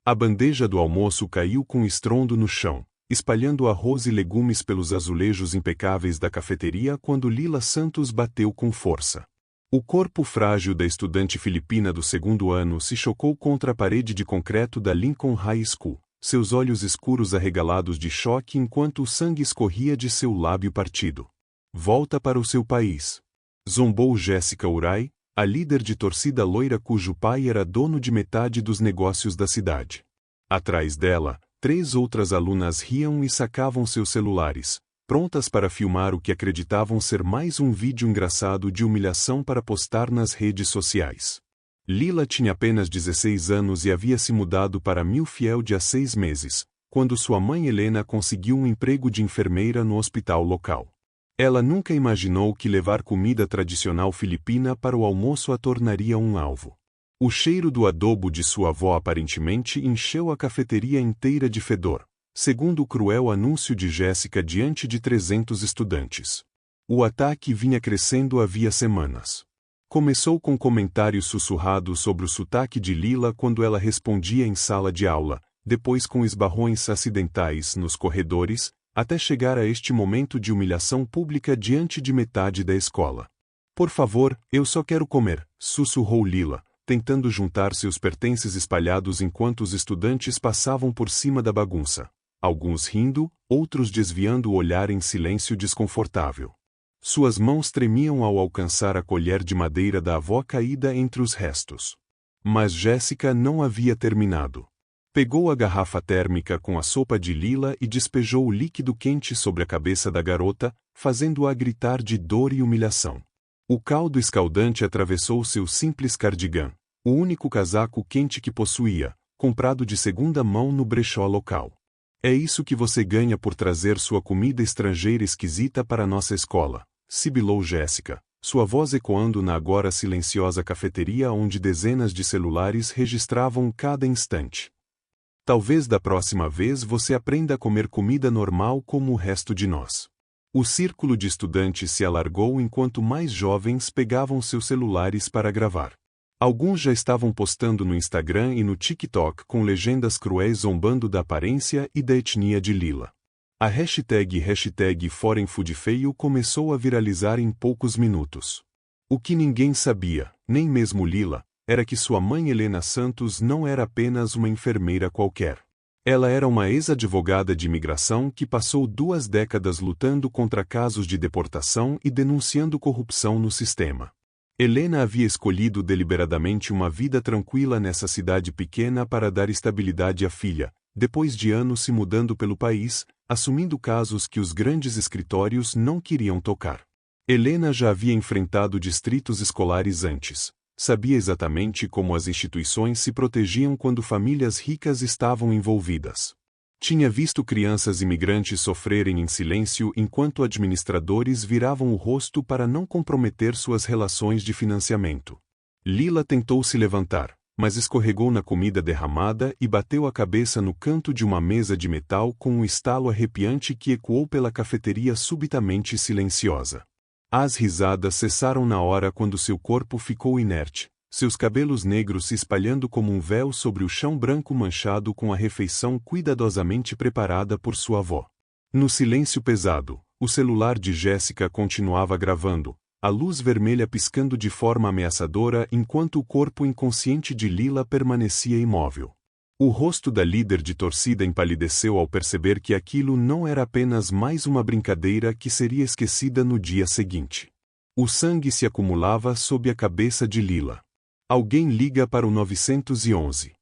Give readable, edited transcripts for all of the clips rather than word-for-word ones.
A bandeja do almoço caiu com estrondo no chão, espalhando arroz e legumes pelos azulejos impecáveis da cafeteria quando Lila Santos bateu com força. O corpo frágil da estudante filipina do segundo ano se chocou contra a parede de concreto da Lincoln High School, seus olhos escuros arregalados de choque enquanto o sangue escorria de seu lábio partido. Volta para o seu país. Zombou Jéssica Urai, a líder de torcida loira cujo pai era dono de metade dos negócios da cidade. Atrás dela, 3 outras alunas riam e sacavam seus celulares, prontas para filmar o que acreditavam ser mais um vídeo engraçado de humilhação para postar nas redes sociais. Lila tinha apenas 16 anos e havia se mudado para Millfield há 6 meses, quando sua mãe Helena conseguiu um emprego de enfermeira no hospital local. Ela nunca imaginou que levar comida tradicional filipina para o almoço a tornaria um alvo. O cheiro do adobo de sua avó aparentemente encheu a cafeteria inteira de fedor, segundo o cruel anúncio de Jéssica diante de 300 estudantes. O ataque vinha crescendo havia semanas. Começou com comentários sussurrados sobre o sotaque de Lila quando ela respondia em sala de aula, depois com esbarrões acidentais nos corredores, até chegar a este momento de humilhação pública diante de metade da escola. Por favor, eu só quero comer, sussurrou Lila, tentando juntar seus pertences espalhados enquanto os estudantes passavam por cima da bagunça. Alguns rindo, outros desviando o olhar em silêncio desconfortável. Suas mãos tremiam ao alcançar a colher de madeira da avó caída entre os restos. Mas Jéssica não havia terminado. Pegou a garrafa térmica com a sopa de Lila e despejou o líquido quente sobre a cabeça da garota, fazendo-a gritar de dor e humilhação. O caldo escaldante atravessou seu simples cardigã, o único casaco quente que possuía, comprado de segunda mão no brechó local. É isso que você ganha por trazer sua comida estrangeira esquisita para nossa escola, sibilou Jéssica, sua voz ecoando na agora silenciosa cafeteria onde dezenas de celulares registravam cada instante. Talvez da próxima vez você aprenda a comer comida normal como o resto de nós. O círculo de estudantes se alargou enquanto mais jovens pegavam seus celulares para gravar. Alguns já estavam postando no Instagram e no TikTok com legendas cruéis zombando da aparência e da etnia de Lila. A hashtag #ForeignFoodFeio começou a viralizar em poucos minutos. O que ninguém sabia, nem mesmo Lila, era que sua mãe Helena Santos não era apenas uma enfermeira qualquer. Ela era uma ex-advogada de imigração que passou 2 décadas lutando contra casos de deportação e denunciando corrupção no sistema. Helena havia escolhido deliberadamente uma vida tranquila nessa cidade pequena para dar estabilidade à filha, depois de anos se mudando pelo país, assumindo casos que os grandes escritórios não queriam tocar. Helena já havia enfrentado distritos escolares antes. Sabia exatamente como as instituições se protegiam quando famílias ricas estavam envolvidas. Tinha visto crianças imigrantes sofrerem em silêncio enquanto administradores viravam o rosto para não comprometer suas relações de financiamento. Lila tentou se levantar, mas escorregou na comida derramada e bateu a cabeça no canto de uma mesa de metal com um estalo arrepiante que ecoou pela cafeteria subitamente silenciosa. As risadas cessaram na hora quando seu corpo ficou inerte, seus cabelos negros se espalhando como um véu sobre o chão branco manchado com a refeição cuidadosamente preparada por sua avó. No silêncio pesado, o celular de Jéssica continuava gravando, a luz vermelha piscando de forma ameaçadora enquanto o corpo inconsciente de Lila permanecia imóvel. O rosto da líder de torcida empalideceu ao perceber que aquilo não era apenas mais uma brincadeira que seria esquecida no dia seguinte. O sangue se acumulava sob a cabeça de Lila. Alguém liga para o 911.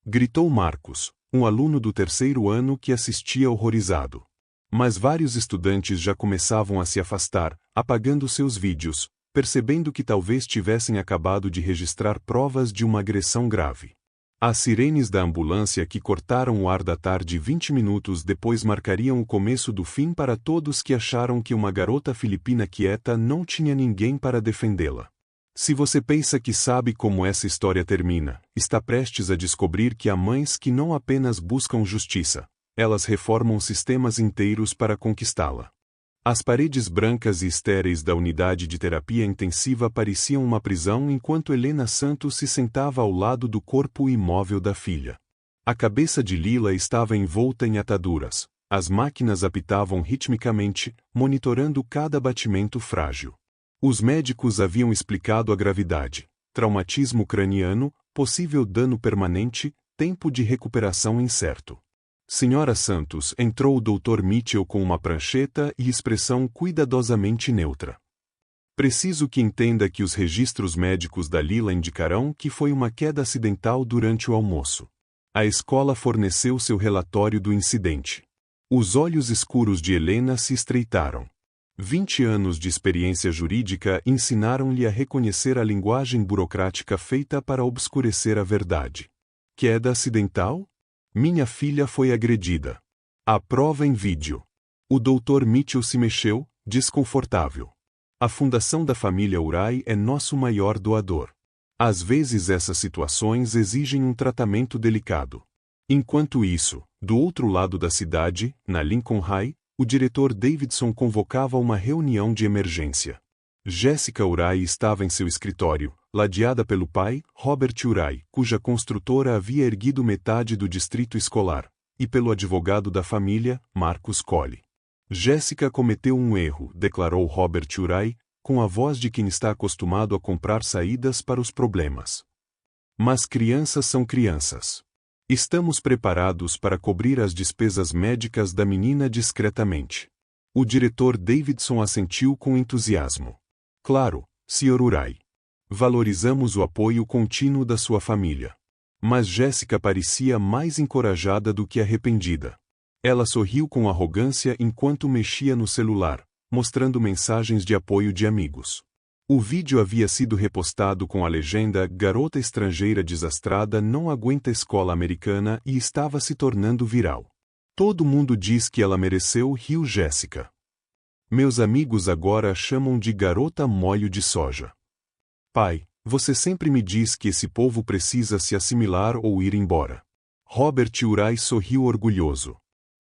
Gritou Marcos, um aluno do 3º ano que assistia horrorizado. Mas vários estudantes já começavam a se afastar, apagando seus vídeos, percebendo que talvez tivessem acabado de registrar provas de uma agressão grave. As sirenes da ambulância que cortaram o ar da tarde 20 minutos depois marcariam o começo do fim para todos que acharam que uma garota filipina quieta não tinha ninguém para defendê-la. Se você pensa que sabe como essa história termina, está prestes a descobrir que há mães que não apenas buscam justiça, elas reformam sistemas inteiros para conquistá-la. As paredes brancas e estéreis da unidade de terapia intensiva pareciam uma prisão enquanto Helena Santos se sentava ao lado do corpo imóvel da filha. A cabeça de Lila estava envolta em ataduras. As máquinas apitavam ritmicamente, monitorando cada batimento frágil. Os médicos haviam explicado a gravidade: traumatismo craniano, possível dano permanente, tempo de recuperação incerto. Senhora Santos, entrou o Dr. Mitchell com uma prancheta e expressão cuidadosamente neutra. Preciso que entenda que os registros médicos da Lila indicarão que foi uma queda acidental durante o almoço. A escola forneceu seu relatório do incidente. Os olhos escuros de Helena se estreitaram. 20 anos de experiência jurídica ensinaram-lhe a reconhecer a linguagem burocrática feita para obscurecer a verdade. Queda acidental? Minha filha foi agredida. A prova em vídeo. O Dr. Mitchell se mexeu, desconfortável. A fundação da família Urai é nosso maior doador. Às vezes essas situações exigem um tratamento delicado. Enquanto isso, do outro lado da cidade, na Lincoln High, o diretor Davidson convocava uma reunião de emergência. Jessica Urai estava em seu escritório, ladeada pelo pai, Robert Urai, cuja construtora havia erguido metade do distrito escolar, e pelo advogado da família, Marcus Colley. Jéssica cometeu um erro, declarou Robert Urai, com a voz de quem está acostumado a comprar saídas para os problemas. Mas crianças são crianças. Estamos preparados para cobrir as despesas médicas da menina discretamente. O diretor Davidson assentiu com entusiasmo. Claro, Sr. Urai. Valorizamos o apoio contínuo da sua família. Mas Jéssica parecia mais encorajada do que arrependida. Ela sorriu com arrogância enquanto mexia no celular, mostrando mensagens de apoio de amigos. O vídeo havia sido repostado com a legenda "Garota estrangeira desastrada não aguenta escola americana" e estava se tornando viral. Todo mundo diz que ela mereceu, riu Jéssica. Meus amigos agora a chamam de garota molho de soja. Pai, você sempre me diz que esse povo precisa se assimilar ou ir embora. Robert Urai sorriu orgulhoso.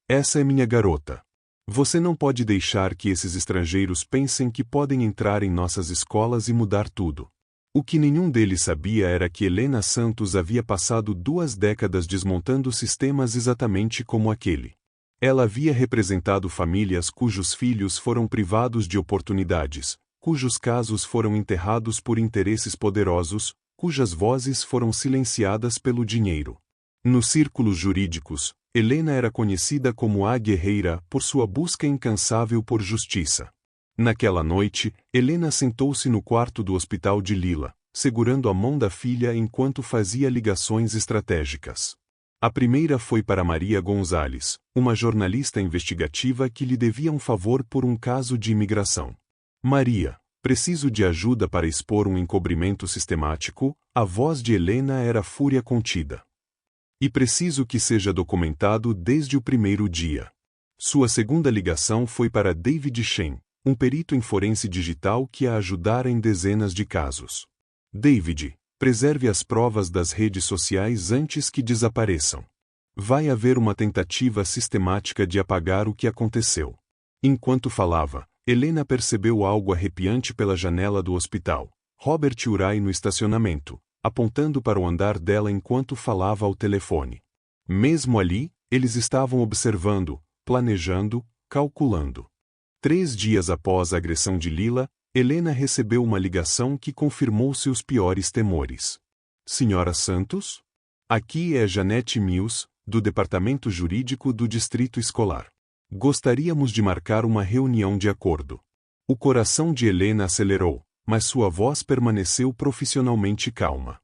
Essa é minha garota. Você não pode deixar que esses estrangeiros pensem que podem entrar em nossas escolas e mudar tudo. O que nenhum deles sabia era que Helena Santos havia passado 2 décadas desmontando sistemas exatamente como aquele. Ela havia representado famílias cujos filhos foram privados de oportunidades, cujos casos foram enterrados por interesses poderosos, cujas vozes foram silenciadas pelo dinheiro. Nos círculos jurídicos, Helena era conhecida como a guerreira por sua busca incansável por justiça. Naquela noite, Helena sentou-se no quarto do hospital de Lila, segurando a mão da filha enquanto fazia ligações estratégicas. A primeira foi para Maria Gonzalez, uma jornalista investigativa que lhe devia um favor por um caso de imigração. Maria, preciso de ajuda para expor um encobrimento sistemático. A voz de Helena era fúria contida. E preciso que seja documentado desde o primeiro dia. Sua segunda ligação foi para David Shen, um perito em forense digital que a ajudara em dezenas de casos. David, preserve as provas das redes sociais antes que desapareçam. Vai haver uma tentativa sistemática de apagar o que aconteceu. Enquanto falava, Helena percebeu algo arrepiante pela janela do hospital. Robert Urai no estacionamento, apontando para o andar dela enquanto falava ao telefone. Mesmo ali, eles estavam observando, planejando, calculando. 3 dias após a agressão de Lila, Helena recebeu uma ligação que confirmou seus piores temores. Senhora Santos? Aqui é Janete Mills, do Departamento Jurídico do Distrito Escolar. Gostaríamos de marcar uma reunião de acordo. O coração de Helena acelerou, mas sua voz permaneceu profissionalmente calma.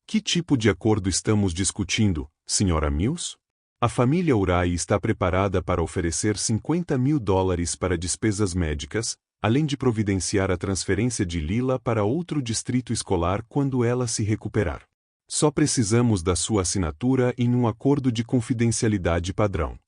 Que tipo de acordo estamos discutindo, Sra. Mills? A família Urai está preparada para oferecer $50.000 para despesas médicas, além de providenciar a transferência de Lila para outro distrito escolar quando ela se recuperar. Só precisamos da sua assinatura em um acordo de confidencialidade padrão.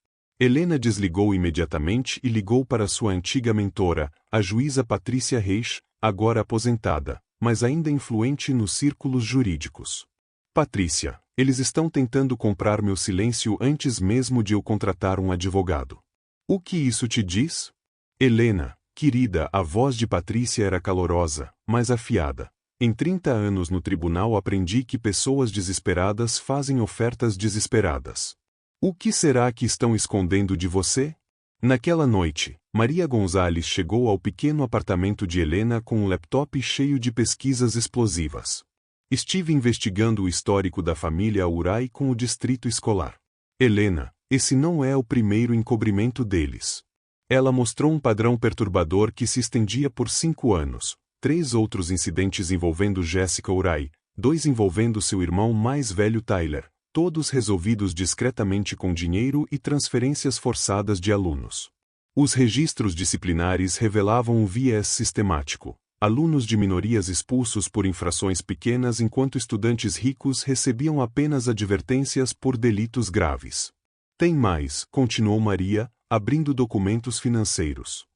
Helena desligou imediatamente e ligou para sua antiga mentora, a juíza Patrícia Reis, agora aposentada, mas ainda influente nos círculos jurídicos. Patrícia, eles estão tentando comprar meu silêncio antes mesmo de eu contratar um advogado. O que isso te diz? Helena, querida, a voz de Patrícia era calorosa, mas afiada. Em 30 anos no tribunal aprendi que pessoas desesperadas fazem ofertas desesperadas. O que será que estão escondendo de você? Naquela noite, Maria Gonzalez chegou ao pequeno apartamento de Helena com um laptop cheio de pesquisas explosivas. Estive investigando o histórico da família Urai com o distrito escolar. Helena, esse não é o primeiro encobrimento deles. Ela mostrou um padrão perturbador que se estendia por 5 anos. 3 outros incidentes envolvendo Jessica Urai, 2 envolvendo seu irmão mais velho Tyler, todos resolvidos discretamente com dinheiro e transferências forçadas de alunos. Os registros disciplinares revelavam um viés sistemático. Alunos de minorias expulsos por infrações pequenas enquanto estudantes ricos recebiam apenas advertências por delitos graves. Tem mais, continuou Maria, abrindo documentos financeiros.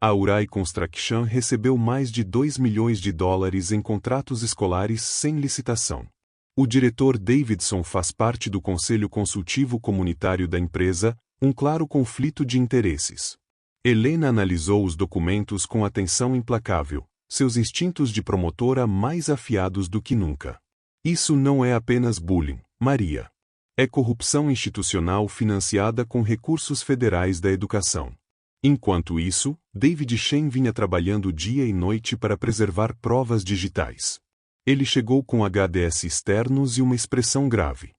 A Urai Construction recebeu mais de $2 milhões em contratos escolares sem licitação. O diretor Davidson faz parte do conselho consultivo comunitário da empresa, um claro conflito de interesses. Helena analisou os documentos com atenção implacável, seus instintos de promotora mais afiados do que nunca. Isso não é apenas bullying, Maria. É corrupção institucional financiada com recursos federais da educação. Enquanto isso, David Shen vinha trabalhando dia e noite para preservar provas digitais. Ele chegou com HDS externos e uma expressão grave.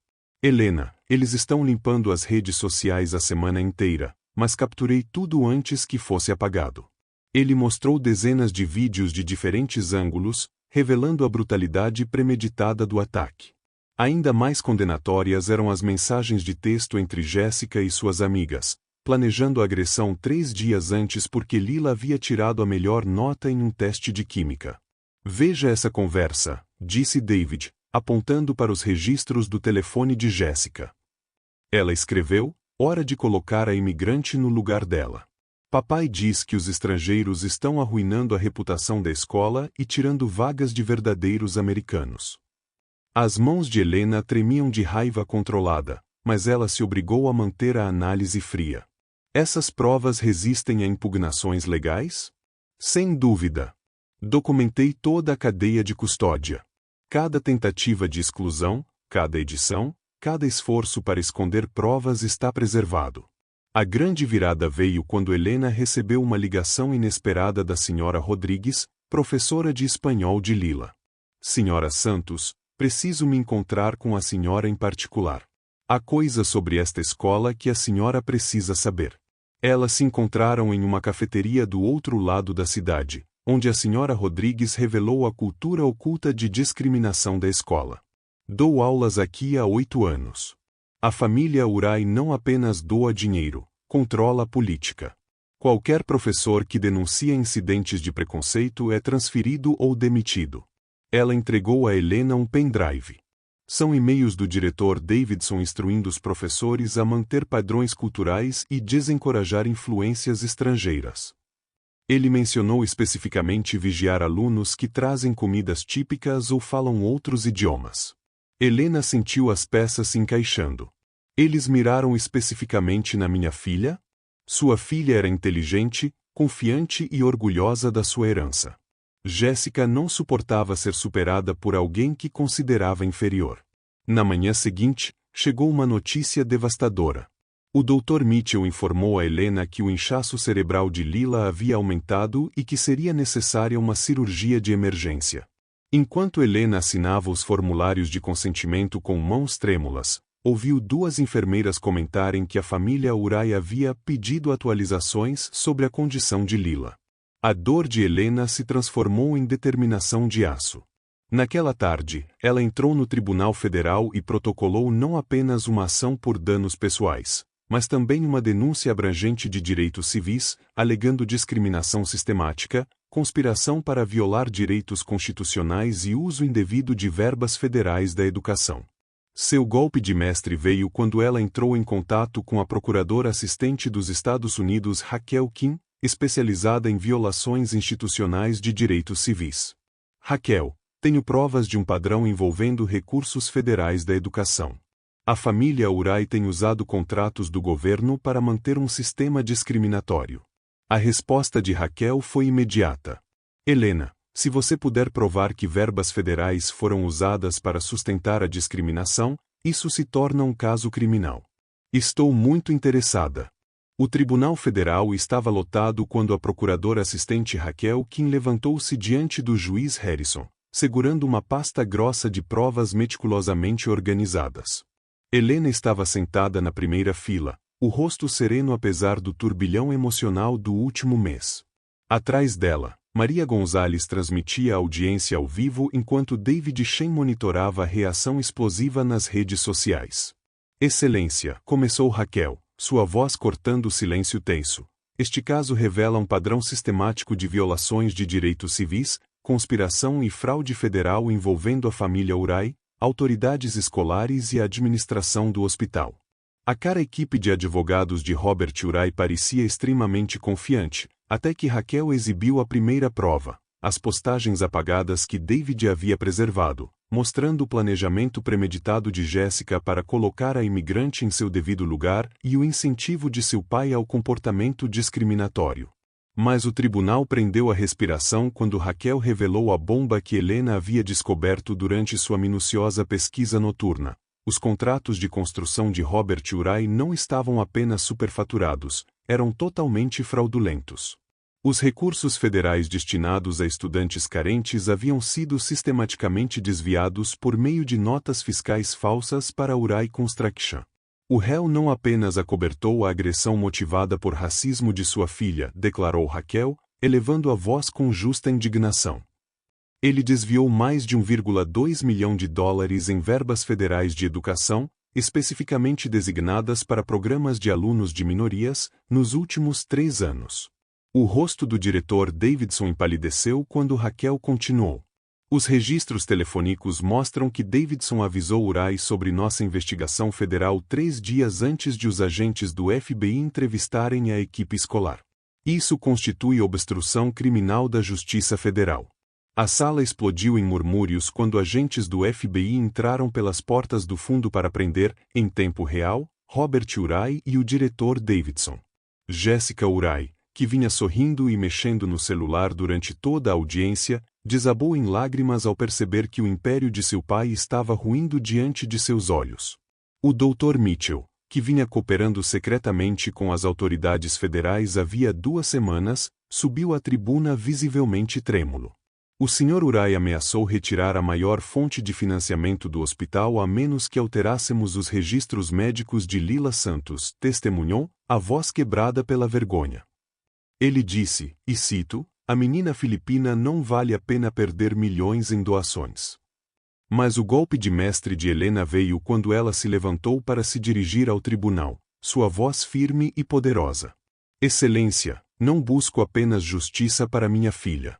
Helena, eles estão limpando as redes sociais a semana inteira, mas capturei tudo antes que fosse apagado. Ele mostrou dezenas de vídeos de diferentes ângulos, revelando a brutalidade premeditada do ataque. Ainda mais condenatórias eram as mensagens de texto entre Jéssica e suas amigas, planejando a agressão 3 dias antes porque Lila havia tirado a melhor nota em um teste de química. Veja essa conversa, disse David, apontando para os registros do telefone de Jéssica. Ela escreveu: hora de colocar a imigrante no lugar dela. Papai diz que os estrangeiros estão arruinando a reputação da escola e tirando vagas de verdadeiros americanos. As mãos de Helena tremiam de raiva controlada, mas ela se obrigou a manter a análise fria. Essas provas resistem a impugnações legais? Sem dúvida. Documentei toda a cadeia de custódia. Cada tentativa de exclusão, cada edição, cada esforço para esconder provas está preservado. A grande virada veio quando Helena recebeu uma ligação inesperada da Sra. Rodrigues, professora de espanhol de Lila. Sra. Santos, preciso me encontrar com a senhora em particular. Há coisa sobre esta escola que a senhora precisa saber. Elas se encontraram em uma cafeteria do outro lado da cidade, onde a Sra. Rodrigues revelou a cultura oculta de discriminação da escola. Dou aulas aqui há 8 anos. A família Urai não apenas doa dinheiro, controla a política. Qualquer professor que denuncia incidentes de preconceito é transferido ou demitido. Ela entregou a Helena um pendrive. São e-mails do diretor Davidson instruindo os professores a manter padrões culturais e desencorajar influências estrangeiras. Ele mencionou especificamente vigiar alunos que trazem comidas típicas ou falam outros idiomas. Helena sentiu as peças se encaixando. Eles miraram especificamente na minha filha? Sua filha era inteligente, confiante e orgulhosa da sua herança. Jéssica não suportava ser superada por alguém que considerava inferior. Na manhã seguinte, chegou uma notícia devastadora. O Dr. Mitchell informou a Helena que o inchaço cerebral de Lila havia aumentado e que seria necessária uma cirurgia de emergência. Enquanto Helena assinava os formulários de consentimento com mãos trêmulas, ouviu 2 enfermeiras comentarem que a família Urai havia pedido atualizações sobre a condição de Lila. A dor de Helena se transformou em determinação de aço. Naquela tarde, ela entrou no Tribunal Federal e protocolou não apenas uma ação por danos pessoais, mas também uma denúncia abrangente de direitos civis, alegando discriminação sistemática, conspiração para violar direitos constitucionais e uso indevido de verbas federais da educação. Seu golpe de mestre veio quando ela entrou em contato com a procuradora assistente dos Estados Unidos Raquel Kim, especializada em violações institucionais de direitos civis. Raquel, tenho provas de um padrão envolvendo recursos federais da educação. A família Urai tem usado contratos do governo para manter um sistema discriminatório. A resposta de Raquel foi imediata. Helena, Se você puder provar que verbas federais foram usadas para sustentar a discriminação, isso se torna um caso criminal. Estou muito interessada. O Tribunal Federal estava lotado quando a procuradora assistente Raquel Kim levantou-se diante do juiz Harrison, segurando uma pasta grossa de provas meticulosamente organizadas. Helena estava sentada na primeira fila, o rosto sereno apesar do turbilhão emocional do último mês. Atrás dela, Maria Gonzalez transmitia a audiência ao vivo enquanto David Shen monitorava a reação explosiva nas redes sociais. Excelência, começou Raquel, sua voz cortando o silêncio tenso. Este caso revela um padrão sistemático de violações de direitos civis, conspiração e fraude federal envolvendo a família Urai, autoridades escolares e a administração do hospital. A cara equipe de advogados de Robert Urai parecia extremamente confiante, até que Raquel exibiu a primeira prova, as postagens apagadas que David havia preservado, mostrando o planejamento premeditado de Jéssica para colocar a imigrante em seu devido lugar e o incentivo de seu pai ao comportamento discriminatório. Mas o tribunal prendeu a respiração quando Raquel revelou a bomba que Helena havia descoberto durante sua minuciosa pesquisa noturna. Os contratos de construção de Robert Urai não estavam apenas superfaturados, eram totalmente fraudulentos. Os recursos federais destinados a estudantes carentes haviam sido sistematicamente desviados por meio de notas fiscais falsas para a Urai Construction. O réu não apenas acobertou a agressão motivada por racismo de sua filha, declarou Raquel, elevando a voz com justa indignação. Ele desviou mais de 1,2 milhão de dólares em verbas federais de educação, especificamente designadas para programas de alunos de minorias, nos últimos 3 anos. O rosto do diretor Davidson empalideceu quando Raquel continuou. Os registros telefônicos mostram que Davidson avisou Urai sobre nossa investigação federal 3 dias antes de os agentes do FBI entrevistarem a equipe escolar. Isso constitui obstrução criminal da Justiça Federal. A sala explodiu em murmúrios quando agentes do FBI entraram pelas portas do fundo para prender, em tempo real, Robert Urai e o diretor Davidson. Jéssica Urai, que vinha sorrindo e mexendo no celular durante toda a audiência, desabou em lágrimas ao perceber que o império de seu pai estava ruindo diante de seus olhos. O Dr. Mitchell, que vinha cooperando secretamente com as autoridades federais havia 2 semanas, subiu à tribuna visivelmente trêmulo. O Sr. Urai ameaçou retirar a maior fonte de financiamento do hospital a menos que alterássemos os registros médicos de Lila Santos, testemunhou, a voz quebrada pela vergonha. Ele disse, e cito, a menina filipina não vale a pena perder milhões em doações. Mas o golpe de mestre de Helena veio quando ela se levantou para se dirigir ao tribunal, sua voz firme e poderosa. Excelência, não busco apenas justiça para minha filha.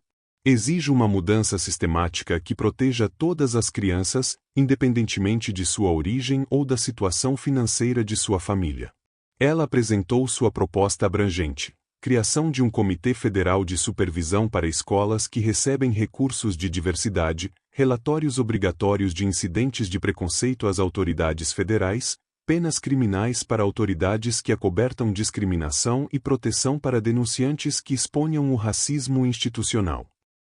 Exijo uma mudança sistemática que proteja todas as crianças, independentemente de sua origem ou da situação financeira de sua família. Ela apresentou sua proposta abrangente. Criação de um Comitê Federal de Supervisão para escolas que recebem recursos de diversidade, relatórios obrigatórios de incidentes de preconceito às autoridades federais, penas criminais para autoridades que acobertam discriminação e proteção para denunciantes que exponham o racismo institucional.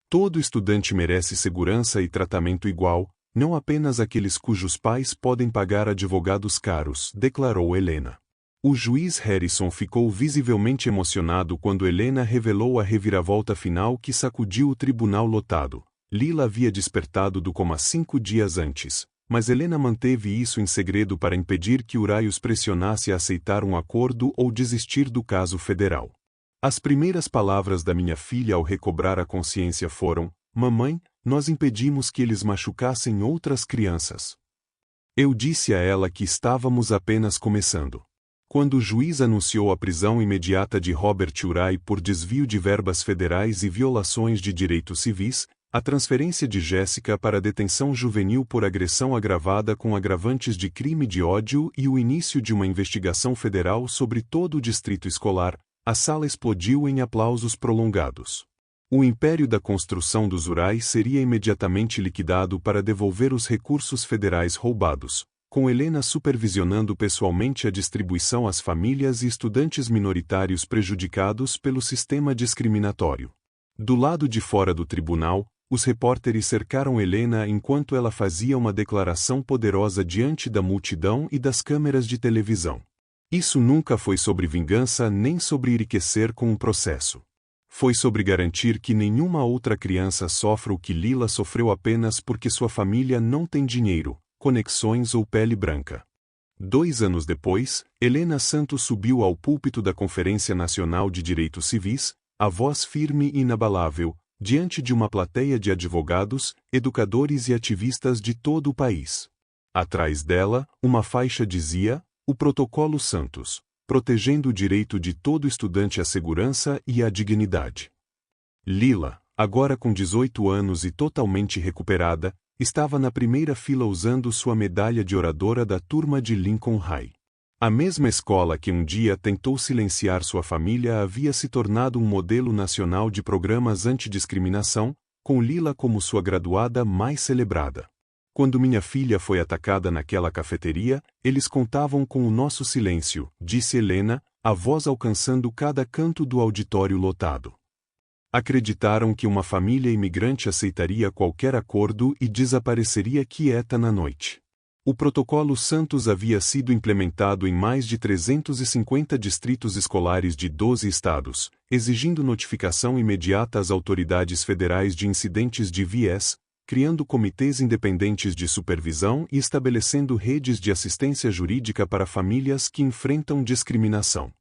Todo estudante merece segurança e tratamento igual, não apenas aqueles cujos pais podem pagar advogados caros, declarou Helena. O juiz Harrison ficou visivelmente emocionado quando Helena revelou a reviravolta final que sacudiu o tribunal lotado. Lila havia despertado do coma 5 dias antes, mas Helena manteve isso em segredo para impedir que Urai os pressionasse a aceitar um acordo ou desistir do caso federal. As primeiras palavras da minha filha ao recobrar a consciência foram: mamãe, nós impedimos que eles machucassem outras crianças. Eu disse a ela que estávamos apenas começando. Quando o juiz anunciou a prisão imediata de Robert Urai por desvio de verbas federais e violações de direitos civis, a transferência de Jéssica para detenção juvenil por agressão agravada com agravantes de crime de ódio e o início de uma investigação federal sobre todo o distrito escolar, a sala explodiu em aplausos prolongados. O império da construção dos Urai seria imediatamente liquidado para devolver os recursos federais roubados, com Helena supervisionando pessoalmente a distribuição às famílias e estudantes minoritários prejudicados pelo sistema discriminatório. Do lado de fora do tribunal, Os repórteres cercaram Helena enquanto ela fazia uma declaração poderosa diante da multidão e das câmeras de televisão. Isso nunca foi sobre vingança nem sobre enriquecer com um processo. Foi sobre garantir que nenhuma outra criança sofra o que Lila sofreu apenas porque sua família não tem dinheiro, conexões ou pele branca. 2 anos depois, Helena Santos subiu ao púlpito da Conferência Nacional de Direitos Civis, a voz firme e inabalável, diante de uma plateia de advogados, educadores e ativistas de todo o país. Atrás dela, uma faixa dizia: o Protocolo Santos, protegendo o direito de todo estudante à segurança e à dignidade. Lila, agora com 18 anos e totalmente recuperada, estava na primeira fila usando sua medalha de oradora da turma de Lincoln High. A mesma escola que um dia tentou silenciar sua família havia se tornado um modelo nacional de programas antidiscriminação, com Lila como sua graduada mais celebrada. Quando minha filha foi atacada naquela cafeteria, eles contavam com o nosso silêncio, disse Helena, a voz alcançando cada canto do auditório lotado. Acreditaram que uma família imigrante aceitaria qualquer acordo e desapareceria quieta na noite. O Protocolo Santos havia sido implementado em mais de 350 distritos escolares de 12 estados, exigindo notificação imediata às autoridades federais de incidentes de viés, criando comitês independentes de supervisão e estabelecendo redes de assistência jurídica para famílias que enfrentam discriminação.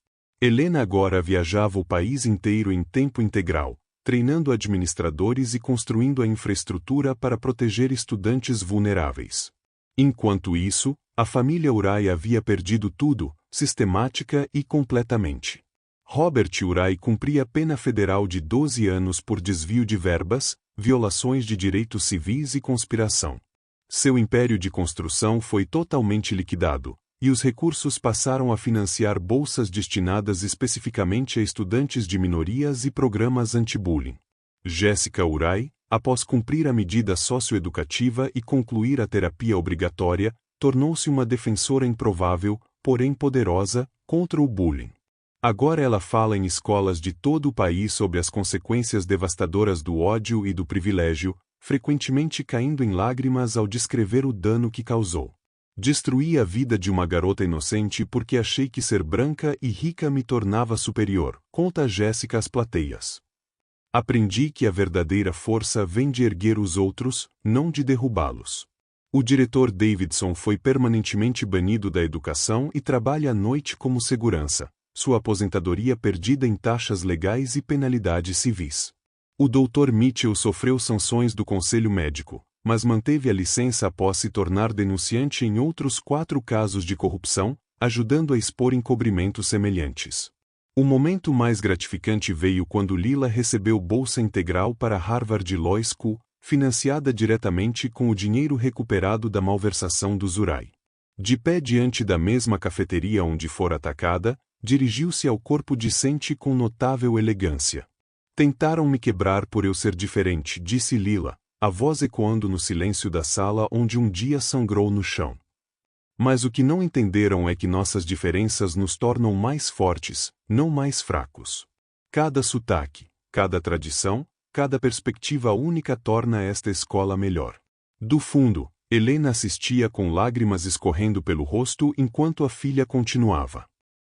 Helena agora viajava o país inteiro em tempo integral, treinando administradores e construindo a infraestrutura para proteger estudantes vulneráveis. Enquanto isso, a família Urai havia perdido tudo, sistemática e completamente. Robert Urai cumpria pena federal de 12 anos por desvio de verbas, violações de direitos civis e conspiração. Seu império de construção foi totalmente liquidado, e os recursos passaram a financiar bolsas destinadas especificamente a estudantes de minorias e programas anti-bullying. Jéssica Urai, após cumprir a medida socioeducativa e concluir a terapia obrigatória, tornou-se uma defensora improvável, porém poderosa, contra o bullying. Agora ela fala em escolas de todo o país sobre as consequências devastadoras do ódio e do privilégio, frequentemente caindo em lágrimas ao descrever o dano que causou. Destruí a vida de uma garota inocente porque achei que ser branca e rica me tornava superior, conta Jéssica às plateias. Aprendi que a verdadeira força vem de erguer os outros, não de derrubá-los. O diretor Davidson foi permanentemente banido da educação e trabalha à noite como segurança, sua aposentadoria perdida em taxas legais e penalidades civis. O Dr. Mitchell sofreu sanções do Conselho Médico, mas manteve a licença após se tornar denunciante em outros 4 casos de corrupção, ajudando a expor encobrimentos semelhantes. O momento mais gratificante veio quando Lila recebeu bolsa integral para Harvard Law School, financiada diretamente com o dinheiro recuperado da malversação dos Urai. De pé diante da mesma cafeteria onde fora atacada, dirigiu-se ao corpo discente com notável elegância. Tentaram me quebrar por eu ser diferente, disse Lila, a voz ecoando no silêncio da sala onde um dia sangrou no chão. Mas o que não entenderam é que nossas diferenças nos tornam mais fortes, não mais fracos. Cada sotaque, cada tradição, cada perspectiva única torna esta escola melhor. Do fundo, Helena assistia com lágrimas escorrendo pelo rosto enquanto a filha continuava.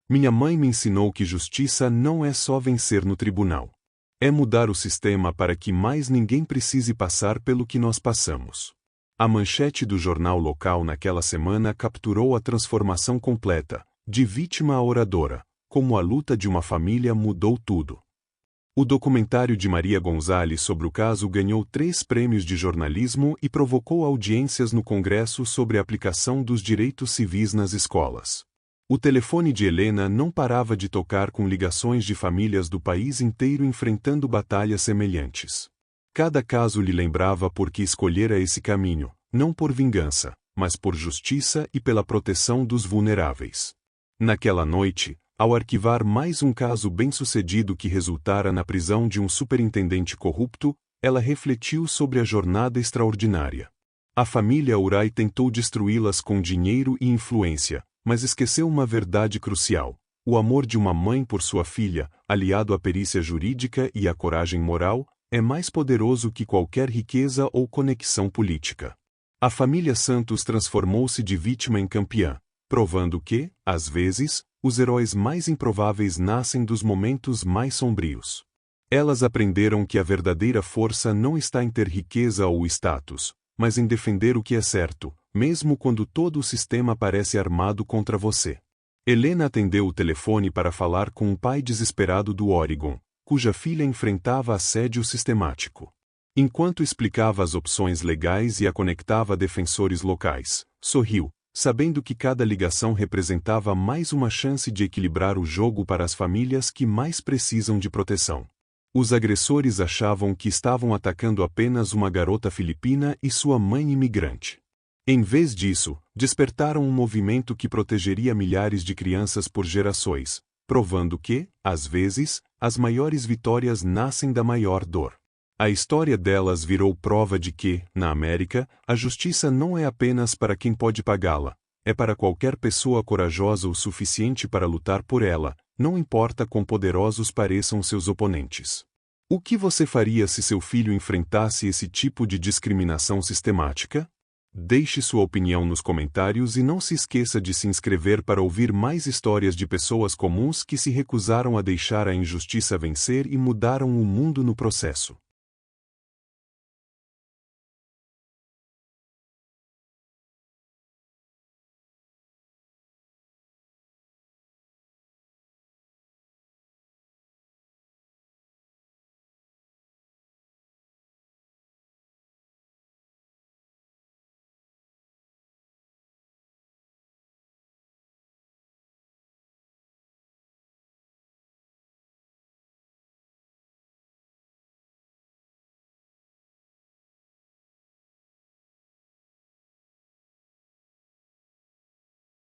Minha mãe me ensinou que justiça não é só vencer no tribunal. É mudar o sistema para que mais ninguém precise passar pelo que nós passamos. A manchete do jornal local naquela semana capturou a transformação completa, de vítima a oradora, como a luta de uma família mudou tudo. O documentário de Maria Gonzalez sobre o caso ganhou 3 prêmios de jornalismo e provocou audiências no Congresso sobre a aplicação dos direitos civis nas escolas. O telefone de Helena não parava de tocar com ligações de famílias do país inteiro enfrentando batalhas semelhantes. Cada caso lhe lembrava por que escolhera esse caminho, não por vingança, mas por justiça e pela proteção dos vulneráveis. Naquela noite, ao arquivar mais um caso bem-sucedido que resultara na prisão de um superintendente corrupto, ela refletiu sobre a jornada extraordinária. A família Urai tentou destruí-las com dinheiro e influência, mas esqueceu uma verdade crucial: o amor de uma mãe por sua filha, aliado à perícia jurídica e à coragem moral, é mais poderoso que qualquer riqueza ou conexão política. A família Santos transformou-se de vítima em campeã, provando que, às vezes, os heróis mais improváveis nascem dos momentos mais sombrios. Elas aprenderam que a verdadeira força não está em ter riqueza ou status, mas em defender o que é certo, mesmo quando todo o sistema parece armado contra você. Helena atendeu o telefone para falar com um pai desesperado do Oregon, cuja filha enfrentava assédio sistemático. Enquanto explicava as opções legais e a conectava a defensores locais, sorriu, sabendo que cada ligação representava mais uma chance de equilibrar o jogo para as famílias que mais precisam de proteção. Os agressores achavam que estavam atacando apenas uma garota filipina e sua mãe imigrante. Em vez disso, despertaram um movimento que protegeria milhares de crianças por gerações, provando que, às vezes, as maiores vitórias nascem da maior dor. A história delas virou prova de que, na América, a justiça não é apenas para quem pode pagá-la, é para qualquer pessoa corajosa o suficiente para lutar por ela, não importa quão poderosos pareçam seus oponentes. O que você faria se seu filho enfrentasse esse tipo de discriminação sistemática? Deixe sua opinião nos comentários e não se esqueça de se inscrever para ouvir mais histórias de pessoas comuns que se recusaram a deixar a injustiça vencer e mudaram o mundo no processo.